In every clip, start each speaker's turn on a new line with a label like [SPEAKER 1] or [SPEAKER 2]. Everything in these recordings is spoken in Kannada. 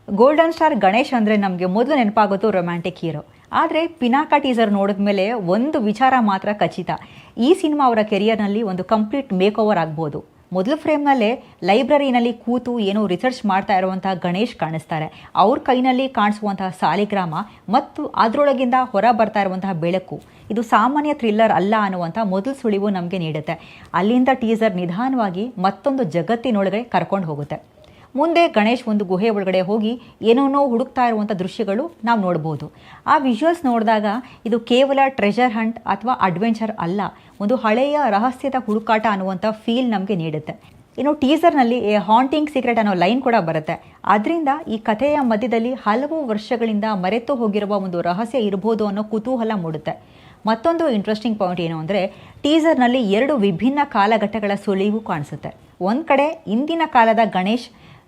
[SPEAKER 1] ಗೋಲ್ಡನ್ ಸ್ಟಾರ್ ಗಣೇಶ್ ಅಂದರೆ ನಮಗೆ ಮೊದಲು ನೆನಪಾಗೋದು ರೊಮ್ಯಾಂಟಿಕ್ ಹೀರೋ. ಆದರೆ ಪಿನಾಕ ಟೀಸರ್ ನೋಡಿದ ಮೇಲೆ ಒಂದು ವಿಚಾರ ಮಾತ್ರ ಖಚಿತ, ಈ ಸಿನಿಮಾ ಅವರ ಕೆರಿಯರ್ನಲ್ಲಿ ಒಂದು ಕಂಪ್ಲೀಟ್ ಮೇಕ್ ಓವರ್ ಆಗ್ಬೋದು. ಮೊದಲು ಫ್ರೇಮ್ನಲ್ಲೇ ಲೈಬ್ರರಿನಲ್ಲಿ ಕೂತು ಏನೋ ರಿಸರ್ಚ್ ಮಾಡ್ತಾ ಇರುವಂತಹ ಗಣೇಶ್ ಕಾಣಿಸ್ತಾರೆ. ಅವ್ರ ಕೈನಲ್ಲಿ ಕಾಣಿಸುವಂತಹ ಸಾಲಿಗ್ರಾಮ ಮತ್ತು ಅದರೊಳಗಿಂದ ಹೊರ ಬರ್ತಾ ಇರುವಂತಹ ಬೆಳಕು, ಇದು ಸಾಮಾನ್ಯ ಥ್ರಿಲ್ಲರ್ ಅಲ್ಲ ಅನ್ನುವಂಥ ಮೊದಲು ಸುಳಿವು ನಮಗೆ ನೀಡುತ್ತೆ. ಅಲ್ಲಿಂದ ಟೀಸರ್ ನಿಧಾನವಾಗಿ ಮತ್ತೊಂದು ಜಗತ್ತಿನೊಳಗಡೆ ಕರ್ಕೊಂಡು ಹೋಗುತ್ತೆ. ಮುಂದೆ ಗಣೇಶ್ ಒಂದು ಗುಹೆ ಒಳಗಡೆ ಹೋಗಿ ಏನೋ ಹುಡುಕ್ತಾ ಇರುವಂಥ ದೃಶ್ಯಗಳು ನಾವು ನೋಡ್ಬೋದು. ಆ ವಿಜುವಲ್ಸ್ ನೋಡಿದಾಗ ಇದು ಕೇವಲ ಟ್ರೆಷರ್ ಹಂಟ್ ಅಥವಾ ಅಡ್ವೆಂಚರ್ ಅಲ್ಲ, ಒಂದು ಹಳೆಯ ರಹಸ್ಯದ ಹುಡುಕಾಟ ಅನ್ನುವಂಥ ಫೀಲ್ ನಮಗೆ ನೀಡುತ್ತೆ. ಇನ್ನು ಟೀಸರ್ನಲ್ಲಿ ಎ ಹಾಂಟಿಂಗ್ ಸೀಕ್ರೆಟ್ ಅನ್ನೋ ಲೈನ್ ಕೂಡ ಬರುತ್ತೆ. ಅದರಿಂದ ಈ ಕಥೆಯ ಮಧ್ಯದಲ್ಲಿ ಹಲವು ವರ್ಷಗಳಿಂದ ಮರೆತು ಹೋಗಿರುವ ಒಂದು ರಹಸ್ಯ ಇರ್ಬೋದು ಅನ್ನೋ ಕುತೂಹಲ ಮೂಡುತ್ತೆ. ಮತ್ತೊಂದು ಇಂಟ್ರೆಸ್ಟಿಂಗ್ ಪಾಯಿಂಟ್ ಏನು ಅಂದರೆ, ಟೀಸರ್ನಲ್ಲಿ 2 ವಿಭಿನ್ನ ಕಾಲಘಟ್ಟಗಳ ಸುಳಿವು ಕಾಣಿಸುತ್ತೆ. ಒಂದು ಕಡೆ ಇಂದಿನ ಕಾಲದ ಗಣೇಶ್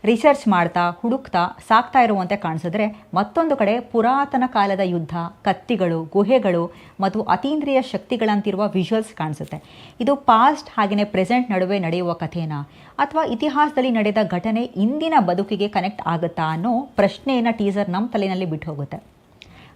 [SPEAKER 1] ರಿಸರ್ಚ್ ಮಾಡ್ತಾ ಹುಡುಕ್ತಾ ಸಾಕ್ತಾ ಇರುವಂತೆ ಕಾಣಿಸಿದ್ರೆ, ಮತ್ತೊಂದು ಕಡೆ ಪುರಾತನ ಕಾಲದ ಯುದ್ಧ, ಕತ್ತಿಗಳು, ಗುಹೆಗಳು ಮತ್ತು ಅತೀಂದ್ರಿಯ ಶಕ್ತಿಗಳಂತಿರುವ ವಿಜುವಲ್ಸ್ ಕಾಣಿಸುತ್ತೆ. ಇದು ಪಾಸ್ಟ್ ಹಾಗೆಯೇ ಪ್ರೆಸೆಂಟ್ ನಡುವೆ ನಡೆಯುವ ಕಥೆನಾ ಅಥವಾ ಇತಿಹಾಸದಲ್ಲಿ ನಡೆದ ಘಟನೆ ಇಂದಿನ ಬದುಕಿಗೆ ಕನೆಕ್ಟ್ ಆಗುತ್ತಾ ಅನ್ನೋ ಪ್ರಶ್ನೆಯನ್ನು ಟೀಸರ್ ನಮ್ಮ ತಲೆಯಲ್ಲಿ ಬಿಟ್ಟು ಹೋಗುತ್ತೆ.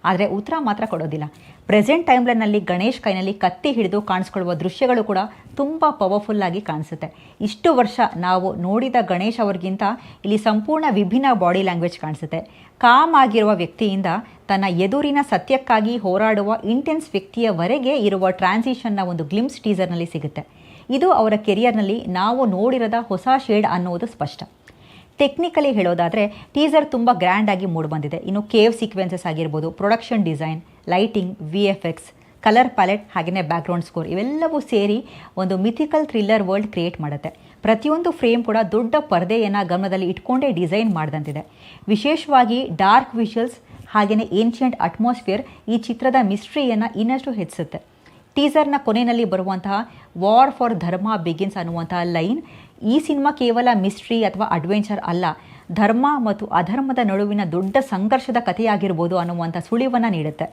[SPEAKER 1] ಆದರೆ ಉತ್ತರ ಮಾತ್ರ ಕೊಡೋದಿಲ್ಲ. ಪ್ರೆಸೆಂಟ್ ಟೈಮ್ಲೈನಲ್ಲಿ ಗಣೇಶ್ ಕೈನಲ್ಲಿ ಕತ್ತಿ ಹಿಡಿದು ಕಾಣಿಸ್ಕೊಳ್ಳುವ ದೃಶ್ಯಗಳು ಕೂಡ ತುಂಬ ಪವರ್ಫುಲ್ಲಾಗಿ ಕಾಣಿಸುತ್ತೆ. ಇಷ್ಟು ವರ್ಷ ನಾವು ನೋಡಿದ ಗಣೇಶ್ ಅವ್ರಿಗಿಂತ ಇಲ್ಲಿ ಸಂಪೂರ್ಣ ವಿಭಿನ್ನ ಬಾಡಿ ಲ್ಯಾಂಗ್ವೇಜ್ ಕಾಣಿಸುತ್ತೆ. ಕಾಮ್ ಆಗಿರುವ ವ್ಯಕ್ತಿಯಿಂದ ತನ್ನ ಎದುರಿನ ಸತ್ಯಕ್ಕಾಗಿ ಹೋರಾಡುವ ಇಂಟೆನ್ಸ್ ವ್ಯಕ್ತಿಯವರೆಗೆ ಇರುವ ಟ್ರಾನ್ಸಿಷನ್ನ ಒಂದು ಗ್ಲಿಮ್ಸ್ ಟೀಸರ್ನಲ್ಲಿ ಸಿಗುತ್ತೆ. ಇದು ಅವರ ಕೆರಿಯರ್ನಲ್ಲಿ ನಾವು ನೋಡಿರದ ಹೊಸ ಶೇಡ್ ಅನ್ನೋದು ಸ್ಪಷ್ಟ. ಟೆಕ್ನಿಕಲಿ ಹೇಳೋದಾದರೆ ಟೀಸರ್ ತುಂಬ ಗ್ರ್ಯಾಂಡಾಗಿ ಮೂಡಿಬಂದಿದೆ. ಇನ್ನು ಕೇವ್ ಸೀಕ್ವೆನ್ಸಸ್ ಆಗಿರ್ಬೋದು, production design, lighting, VFX, colour palette ಹಾಗೆಯೇ ಬ್ಯಾಕ್ಗ್ರೌಂಡ್ ಸ್ಕೋರ್ ಇವೆಲ್ಲವೂ ಸೇರಿ ಒಂದು ಮಿಥಿಕಲ್ ಥ್ರಿಲ್ಲರ್ ವರ್ಲ್ಡ್ ಕ್ರಿಯೇಟ್ ಮಾಡುತ್ತೆ. ಪ್ರತಿಯೊಂದು ಫ್ರೇಮ್ ಕೂಡ ದೊಡ್ಡ ಪರದೆಯನ್ನು ಗಮನದಲ್ಲಿ ಇಟ್ಕೊಂಡೇ ಡಿಸೈನ್ ಮಾಡಿದಂತಿದೆ. ವಿಶೇಷವಾಗಿ ಡಾರ್ಕ್ ವಿಷುವಲ್ಸ್ ಹಾಗೆಯೇ ಏನ್ಷಿಯಂಟ್ ಅಟ್ಮಾಸ್ಫಿಯರ್ ಈ ಚಿತ್ರದ ಮಿಸ್ಟ್ರಿಯನ್ನು ಇನ್ನಷ್ಟು ಹೆಚ್ಚಿಸುತ್ತೆ. ಟೀಸರ್ನ ಕೊನೆಯಲ್ಲಿ ಬರುವಂತಹ ವಾರ್ ಫಾರ್ ಧರ್ಮ ಬಿಗಿನ್ಸ್ ಅನ್ನುವಂತಹ ಲೈನ್ ಈ ಸಿನಿಮಾ ಕೇವಲ ಮಿಸ್ಟ್ರಿ ಅಥವಾ ಅಡ್ವೆಂಚರ್ ಅಲ್ಲ, ಧರ್ಮ ಮತ್ತು ಅಧರ್ಮದ ನಡುವಿನ ದೊಡ್ಡ ಸಂಘರ್ಷದ ಕಥೆಯಾಗಿರ್ಬೋದು ಅನ್ನುವಂಥ ಸುಳಿವನ್ನು ನೀಡುತ್ತೆ.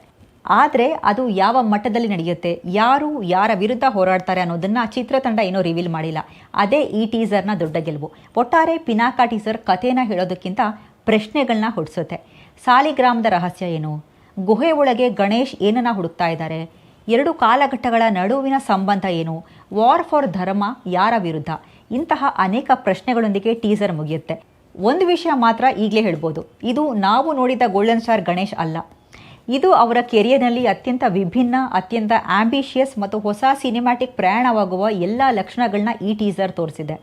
[SPEAKER 1] ಆದರೆ ಅದು ಯಾವ ಮಟ್ಟದಲ್ಲಿ ನಡೆಯುತ್ತೆ, ಯಾರು ಯಾರ ವಿರುದ್ಧ ಹೋರಾಡ್ತಾರೆ ಅನ್ನೋದನ್ನು ಚಿತ್ರತಂಡ ಏನೋ ರಿವೀಲ್ ಮಾಡಿಲ್ಲ. ಅದೇ ಈ ಟೀಸರ್ನ ದೊಡ್ಡ ಗೆಲುವು. ಒಟ್ಟಾರೆ ಪಿನಾಕ ಟೀಸರ್ ಕಥೆನ ಹೇಳೋದಕ್ಕಿಂತ ಪ್ರಶ್ನೆಗಳನ್ನ ಹುಟ್ಟಿಸುತ್ತೆ. ಸಾಲಿಗ್ರಾಮದ ರಹಸ್ಯ ಏನು, ಗುಹೆ ಒಳಗೆ ಗಣೇಶ್ ಏನನ್ನ ಹುಡುಕ್ತಾ ಇದ್ದಾರೆ, 2 ಕಾಲಘಟ್ಟಗಳ ನಡುವಿನ ಸಂಬಂಧ ಏನು, ವಾರ್ ಫಾರ್ ಧರ್ಮ ಯಾರ ವಿರುದ್ಧ, ಇಂತಹ ಅನೇಕ ಪ್ರಶ್ನೆಗಳೊಂದಿಗೆ ಟೀಸರ್ ಮುಗಿಯುತ್ತೆ. ಒಂದು ವಿಷಯ ಮಾತ್ರ ಈಗಲೇ ಹೇಳ್ಬೋದು, ಇದು ನಾವು ನೋಡಿದ ಗೋಲ್ಡನ್ ಸ್ಟಾರ್ ಗಣೇಶ್ ಅಲ್ಲ. ಇದು ಅವರ ಕೆರಿಯರ್ನಲ್ಲಿ ಅತ್ಯಂತ ವಿಭಿನ್ನ, ಅತ್ಯಂತ ಆಂಬಿಷಿಯಸ್ ಮತ್ತು ಹೊಸ ಸಿನಿಮ್ಯಾಟಿಕ್ ಪ್ರಯಾಣವಾಗುವ ಎಲ್ಲ ಲಕ್ಷಣಗಳನ್ನ ಈ ಟೀಸರ್ ತೋರಿಸಿದೆ.